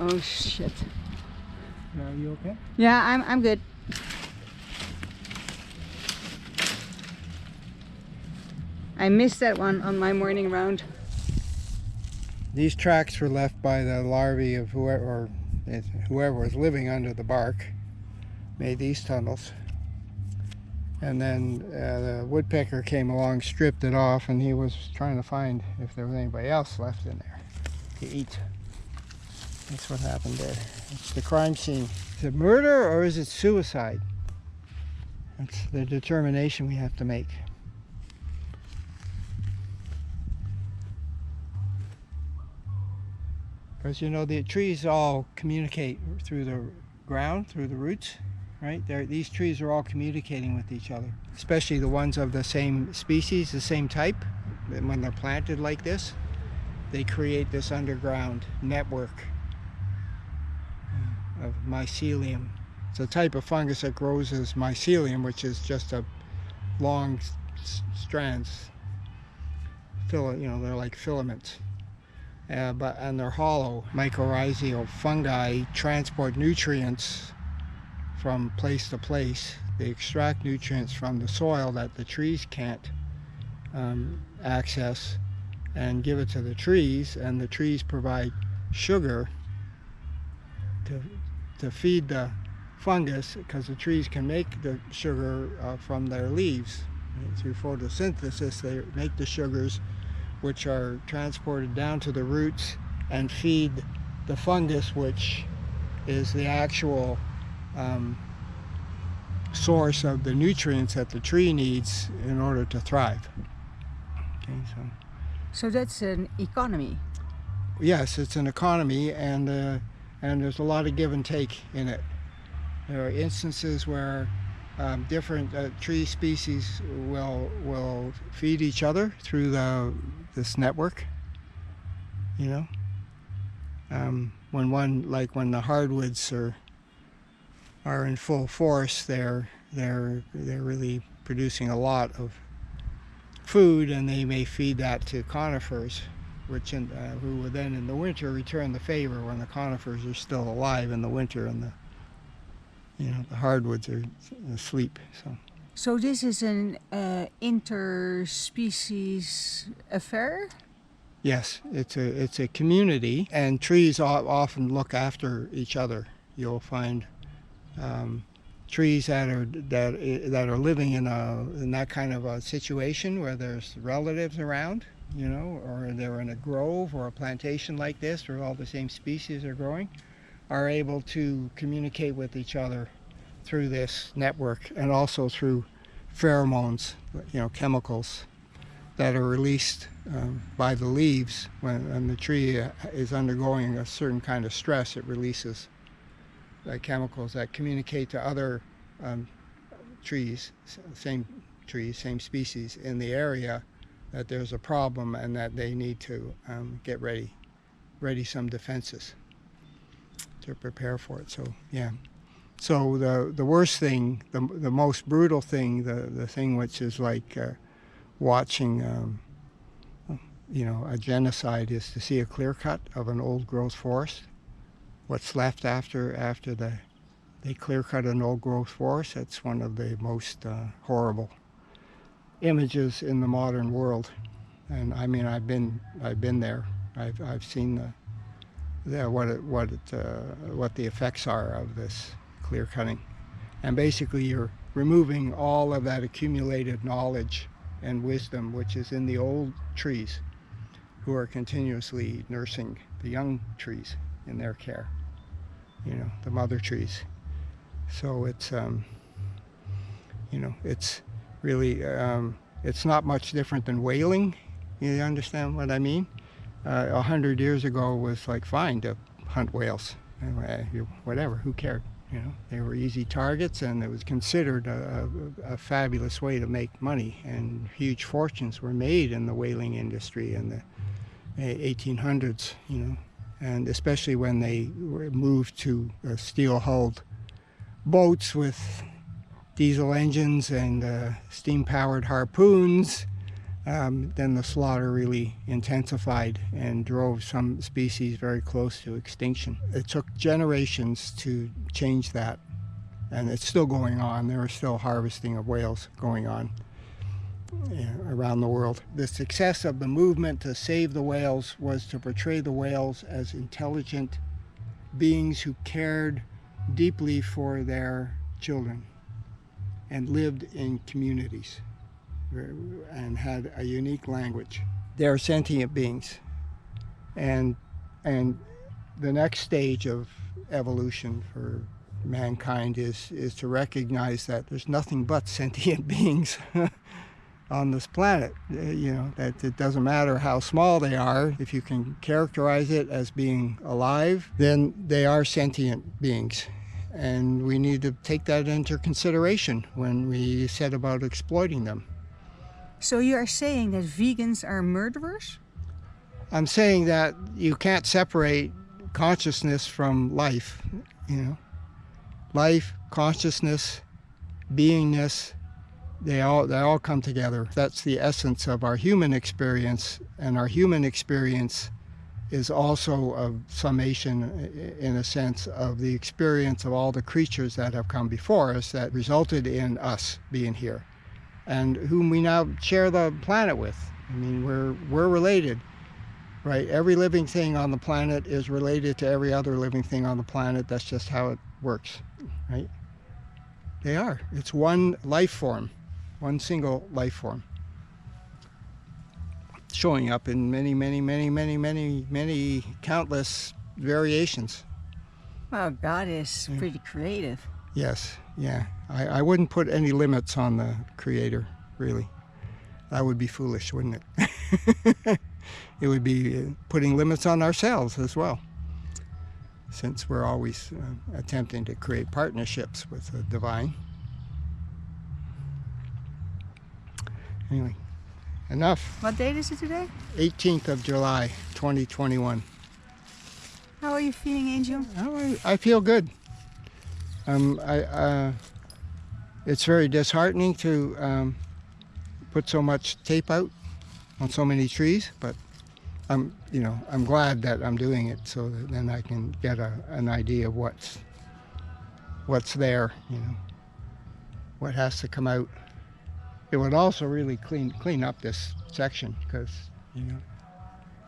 Oh shit. Are you okay? Yeah, I'm good. I missed that one on my morning round. These tracks were left by the larvae of whoever was living under the bark, made these tunnels. And then the woodpecker came along, stripped it off, and he was trying to find if there was anybody else left in there to eat. That's what happened there. It's the crime scene. Is it murder or is it suicide? That's the determination we have to make. Because you know the trees all communicate through the ground, through the roots, right? These trees are all communicating with each other, especially the ones of the same species, the same type. When they're planted like this, they create this underground network of mycelium. It's a type of fungus that grows as mycelium, which is just a long strands. They're like filaments. And they're hollow. Mycorrhizal fungi transport nutrients from place to place. They extract nutrients from the soil that the trees can't access and give it to the trees, and the trees provide sugar to feed the fungus, because the trees can make the sugar from their leaves. Through photosynthesis, they make the sugars, which are transported down to the roots and feed the fungus, which is the actual source of the nutrients that the tree needs in order to thrive. Okay, so that's an economy. Yes, it's an economy, and there's a lot of give and take in it. There are instances where different tree species will feed each other through this network. You know, when the hardwoods are in full force, they're really producing a lot of food, and they may feed that to conifers, who will then in the winter return the favor when the conifers are still alive in the winter and the hardwoods are asleep. So this is an interspecies affair? Yes, it's a community, and trees often look after each other. You'll find trees that are living in that kind of a situation where there's relatives around, or they're in a grove or a plantation like this where all the same species are growing, are able to communicate with each other through this network, and also through pheromones, chemicals that are released by the leaves when the tree is undergoing a certain kind of stress. It releases chemicals that communicate to other trees, same species in the area, that there's a problem and that they need to get ready some defenses to prepare for it. So yeah. So the worst thing, the most brutal thing, the thing which is like watching a genocide, is to see a clear cut of an old growth forest. What's left after they clear cut an old growth forest, that's one of the most horrible images in the modern world. And I mean, I've been there. I've seen what the effects are of this clear cutting. And basically you're removing all of that accumulated knowledge and wisdom which is in the old trees, who are continuously nursing the young trees in their care, the mother trees. So it's it's really it's not much different than whaling. You understand what I mean? 100 years ago it was like fine to hunt whales. Whatever, who cared? They were easy targets, and it was considered a fabulous way to make money, and huge fortunes were made in the whaling industry in the 1800s, and especially when they moved to steel-hulled boats with diesel engines and steam-powered harpoons then the slaughter really intensified and drove some species very close to extinction. It took generations to change that, and it's still going on. There are still harvesting of whales going on around the world. The success of the movement to save the whales was to portray the whales as intelligent beings who cared deeply for their children and lived in communities and had a unique language. They're sentient beings, and the next stage of evolution for mankind is to recognize that there's nothing but sentient beings on this planet. That it doesn't matter how small they are. If you can characterize it as being alive, then they are sentient beings. And we need to take that into consideration when we set about exploiting them. So you are saying that vegans are murderers? I'm saying that you can't separate consciousness from life. Life, consciousness, beingness, they all come together. That's the essence of our human experience, and our human experience is also a summation, in a sense, of the experience of all the creatures that have come before us that resulted in us being here, and whom we now share the planet with. I mean, we're related, right? Every living thing on the planet is related to every other living thing on the planet. That's just how it works, right? They are. It's one life form, one single life form, showing up in many countless variations. Well, God is pretty creative. Yes, yeah. I wouldn't put any limits on the Creator, really. That would be foolish, wouldn't it? It would be putting limits on ourselves as well, since we're always attempting to create partnerships with the divine. Anyway, enough. What date is it today? 18th of July, 2021. How are you feeling, Angel? Oh, I feel good. It's very disheartening to put so much tape out on so many trees, but I'm glad that I'm doing it, so that then I can get an idea of what's there, what has to come out. It would also really clean up this section, because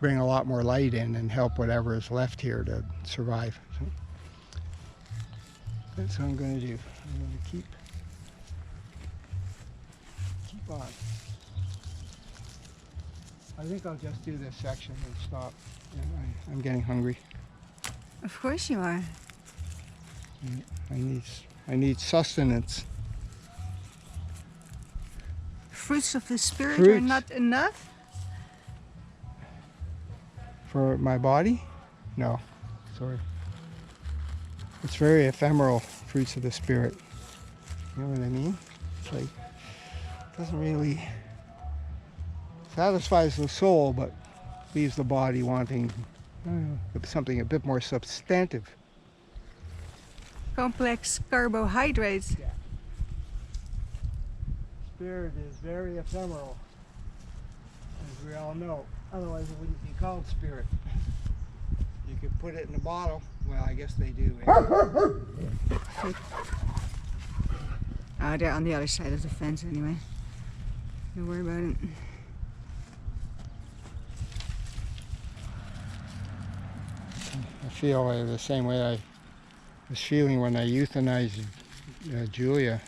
bring a lot more light in and help whatever is left here to survive. So that's what I'm going to do. I'm going to keep on. I think I'll just do this section and stop. I'm getting hungry. Of course you are. I need sustenance. Fruits of the Spirit are Fruits. not enough? For my body? No, sorry. It's very ephemeral, fruits of the Spirit. You know what I mean? It's like, it doesn't really satisfies the soul, but leaves the body wanting something a bit more substantive. Complex carbohydrates. Yeah. Spirit is very ephemeral, as we all know. Otherwise it wouldn't be called spirit. You could put it in a bottle. Well, I guess they do. Oh, they're on the other side of the fence anyway. Don't worry about it. I feel the same way I was feeling when I euthanized Julia.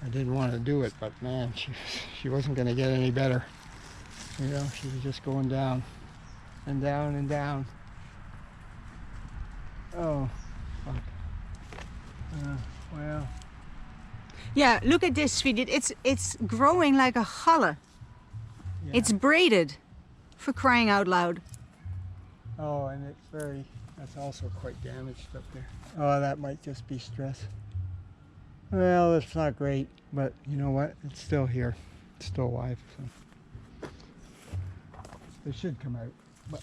I didn't want to do it, but man, she wasn't going to get any better. She was just going down and down and down. Oh, fuck. Well. Yeah, look at this, sweetie. It's growing like a challah. Yeah. It's braided, for crying out loud. Oh, and that's also quite damaged up there. Oh, that might just be stress. Well, it's not great, but you know what? It's still here. It's still alive, so. It should come out, but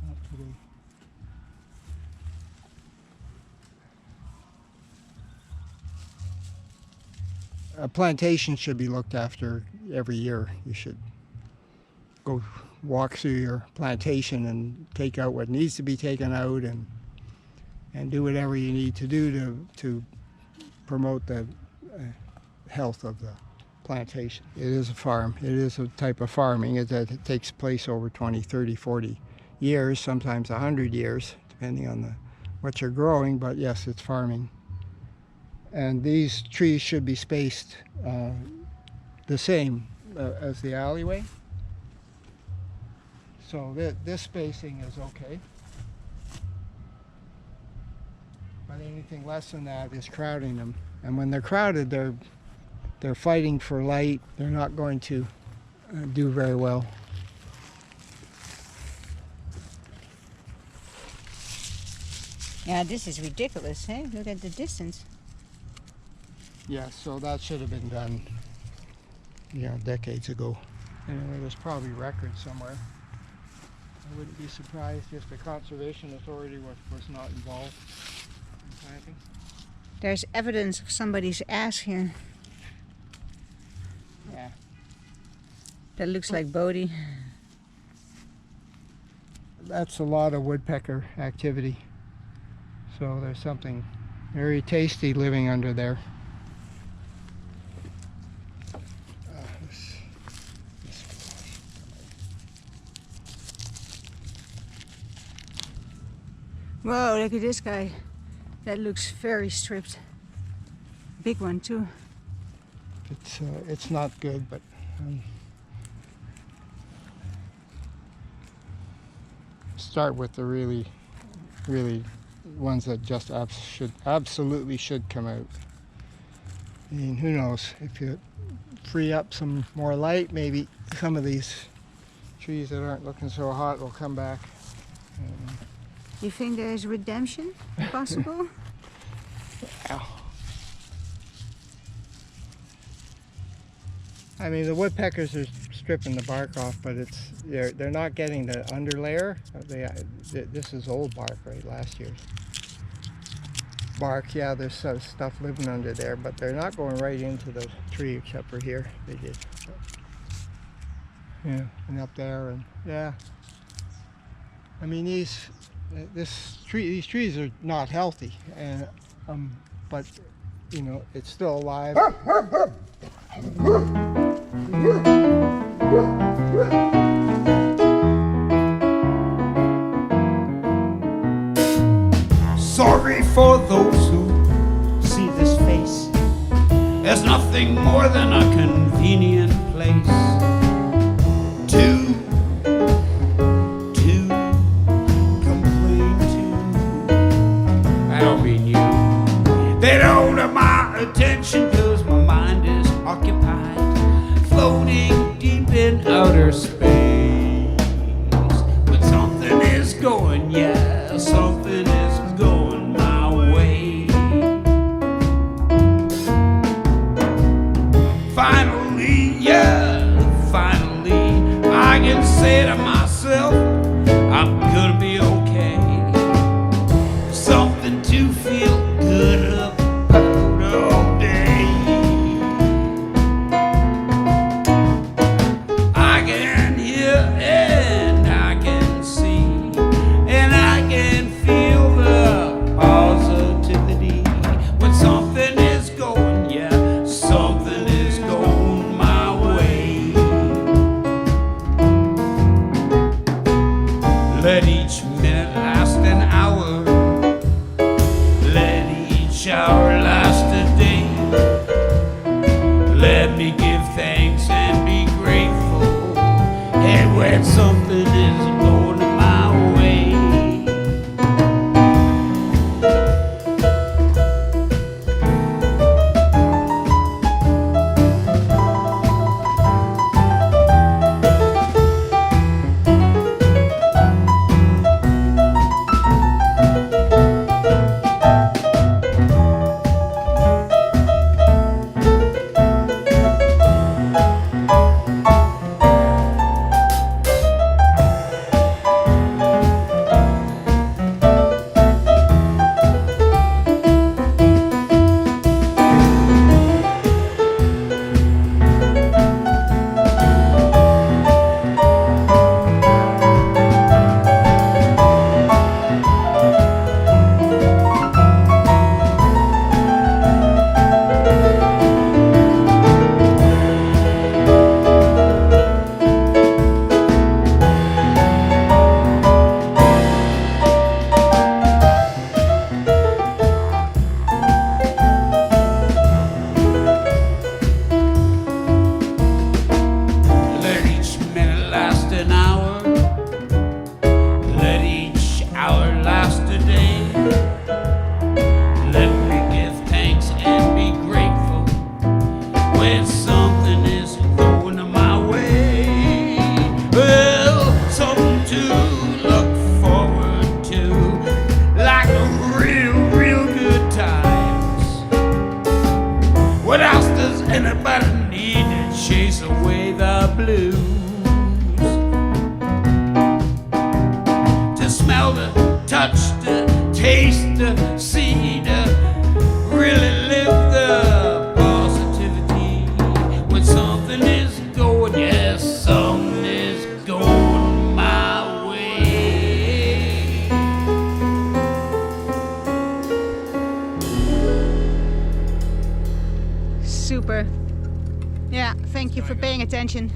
not today. a plantation should be looked after every year. You should go walk through your plantation and take out what needs to be taken out, and do whatever you need to do to promote the health of the plantation. It is a farm. It is a type of farming. It takes place over 20, 30, 40 years, sometimes 100 years, depending on what you're growing, but yes, it's farming. And these trees should be spaced the same as the alleyway. So this spacing is okay. But anything less than that is crowding them. And when they're crowded, they're fighting for light. They're not going to do very well. Yeah, this is ridiculous, hey? Look at the distance. Yeah, so that should have been done, decades ago. Anyway, there's probably records somewhere. I wouldn't be surprised if the Conservation Authority was not involved in planting. There's evidence of somebody's ass here. Yeah. That looks like Bodie. That's a lot of woodpecker activity. So there's something very tasty living under there. Whoa, look at this guy. That looks very stripped. Big one too. It's not good, but start with the really ones that just absolutely should come out. I mean, who knows, if you free up some more light, maybe some of these trees that aren't looking so hot will come back. You think there's redemption possible? Yeah. I mean, the woodpeckers are stripping the bark off, but they're not getting the underlayer. This is old bark, right? Last year's bark. Yeah, there's stuff living under there, but they're not going right into the tree except for here. They did. Yeah, and up there, and yeah. I mean, these trees are not healthy, and but it's still alive. Sorry for those who see this face. There's nothing more than a convenient place to complain to. I don't mean you. They don't have my attention 'cause my mind is occupied, floating deep in outer space. But something is going, yeah, something is going my way. Finally, yeah, finally, I can say to myself, I'm gonna be okay. Something to feel good about all day. I can hear and I can see and I can feel the positivity. When something is going, yeah, something is going my way. Let each minute last an hour. Let each hour last a day. Let me give thanks and be grateful. And when something is going my way. look forward to, like real good times. What else does anybody need to chase away the blues? To smell the, touch the, taste the, see the, really live the positivity. When something is going, yes, something is going my way. Super. Yeah, thank you for paying attention.